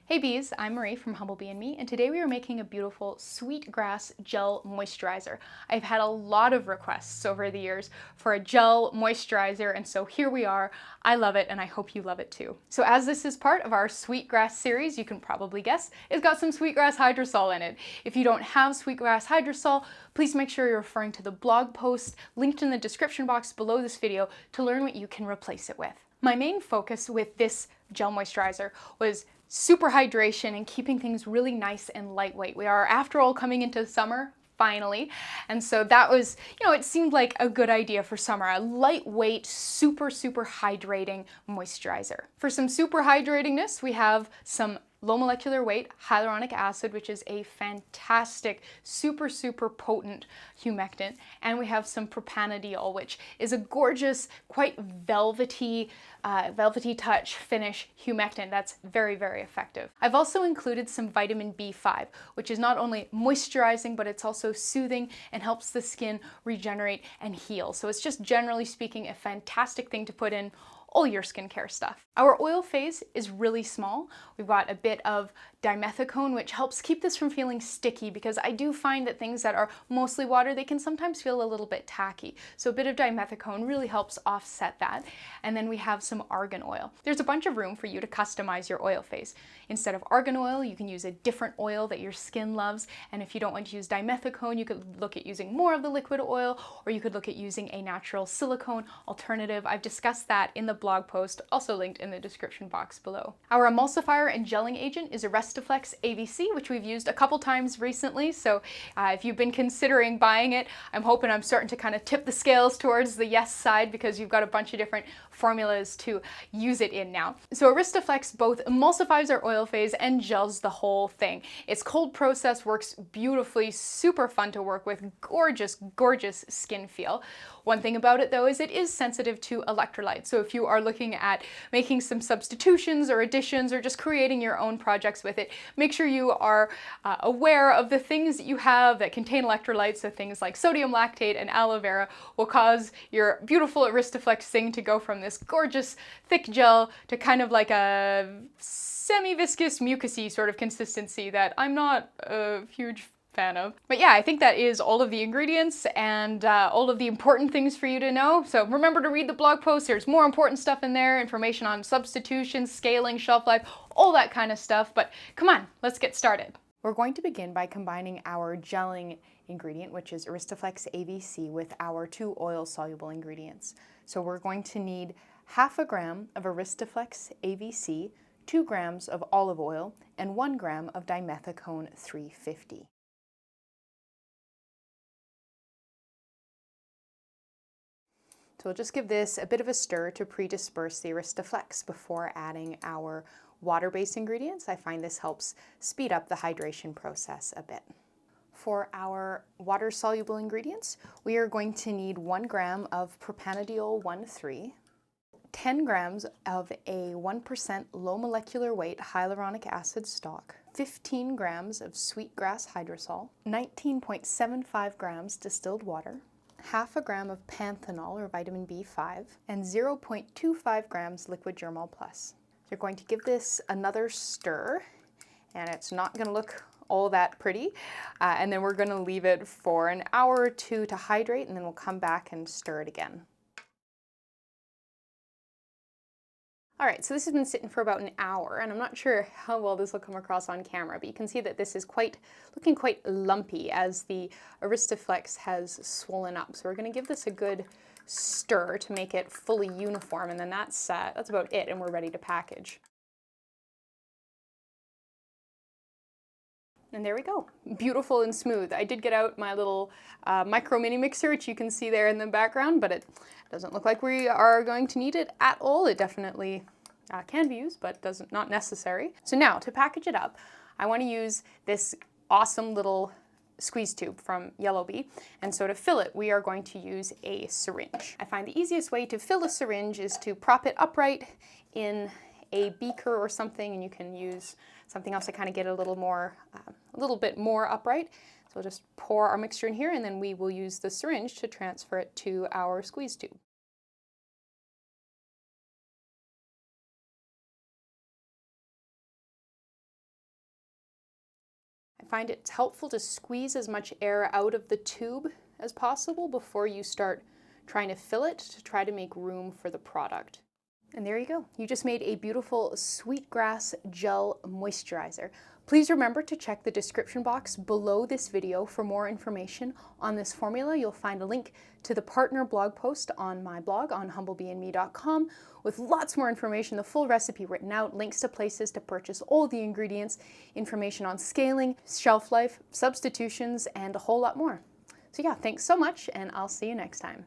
Hey bees, I'm Marie from Humblebee and Me, and today we are making a beautiful Sweetgrass gel moisturizer. I've had a lot of requests over the years for a gel moisturizer, and so here we are. I love it, and I hope you love it too. So as this is part of our Sweetgrass series, you can probably guess, it's got some Sweetgrass hydrosol in it. If you don't have Sweetgrass hydrosol, please make sure you're referring to the blog post linked in the description box below this video to learn what you can replace it with. My main focus with this gel moisturizer was super hydration and keeping things really nice and lightweight. We are, after all, coming into summer, finally. And so that was, it seemed like a good idea for summer, a lightweight, super hydrating moisturizer. For some super hydratingness, we have some low molecular weight hyaluronic acid, which is a fantastic, super potent humectant. And we have some Propanediol, which is a gorgeous, quite velvety touch finish humectant that's very effective. I've also included some vitamin B5, which is not only moisturizing, but it's also soothing and helps the skin regenerate and heal. So it's just generally speaking a fantastic thing to put in all your skincare stuff. Our oil phase is really small. We've got a bit of dimethicone, which helps keep this from feeling sticky, because I do find that things that are mostly water, they can sometimes feel a little bit tacky. So a bit of dimethicone really helps offset that. And then we have some argan oil. There's a bunch of room for you to customize your oil phase. Instead of argan oil, you can use a different oil that your skin loves. And if you don't want to use dimethicone, you could look at using more of the liquid oil, or you could look at using a natural silicone alternative. I've discussed that in the blog post, also linked in the description box below. Our emulsifier and gelling agent is Aristoflex AVC, which we've used a couple times recently. So if you've been considering buying it, I'm starting to kind of tip the scales towards the yes side, because you've got a bunch of different formulas to use it in now. So Aristoflex both emulsifies our oil phase and gels the whole thing. Its cold process works beautifully, super fun to work with, gorgeous skin feel. One thing about it though is it is sensitive to electrolytes. So if you are looking at making some substitutions or additions or just creating your own projects with it, make sure you are aware of the things that you have that contain electrolytes. So things like sodium lactate and aloe vera will cause your beautiful Aristoflex thing to go from this gorgeous thick gel to kind of like a semi-viscous mucousy sort of consistency that I'm not a huge fan of. But yeah, I think that is all of the ingredients and all of the important things for you to know. So remember to read the blog post. There's more important stuff in there, information on substitutions, scaling, shelf life, all that kind of stuff. But come on, let's get started. We're going to begin by combining our gelling ingredient, which is Aristoflex AVC, with our 2 oil-soluble ingredients. So we're going to need 0.5 gram of Aristoflex AVC, 2 grams of olive oil, and 1 gram of dimethicone 350. So we'll just give this a bit of a stir to pre-disperse the Aristoflex before adding our water-based ingredients. I find this helps speed up the hydration process a bit. For our water-soluble ingredients, we are going to need 1 gram of Propanediol 1,3, 10 grams of a 1% low molecular weight hyaluronic acid stock, 15 grams of Sweetgrass hydrosol, 19.75 grams distilled water, 0.5 gram of panthenol or vitamin B5, and 0.25 grams liquid germall plus. You're going to give this another stir, and it's not going to look all that pretty. And then we're going to leave it for an hour or 2 to hydrate, and then we'll come back and stir it again. All right, so this has been sitting for about an hour, and I'm not sure how well this will come across on camera, but you can see that this is looking quite lumpy as the Aristoflex has swollen up. So we're going to give this a good stir to make it fully uniform, and then that's about it, and we're ready to package. And there we go, beautiful and smooth. I did get out my little micro mini mixer, which you can see there in the background, but it doesn't look like we are going to need it at all. It definitely can be used, but not necessary. So now to package it up, I want to use this awesome little squeeze tube from Humblebee, and so to fill it, we are going to use a syringe. I find the easiest way to fill a syringe is to prop it upright in a beaker or something, and you can use something else to kind of get a little bit more upright. So we'll just pour our mixture in here, and then we will use the syringe to transfer it to our squeeze tube. find it's helpful to squeeze as much air out of the tube as possible before you start trying to fill it to try to make room for the product. And there you go. You just made a beautiful Sweetgrass Gel Moisturizer. Please remember to check the description box below this video for more information on this formula. You'll find a link to the partner blog post on my blog on humblebeeandme.com with lots more information, the full recipe written out, links to places to purchase all the ingredients, information on scaling, shelf life, substitutions, and a whole lot more. So yeah, thanks so much, and I'll see you next time.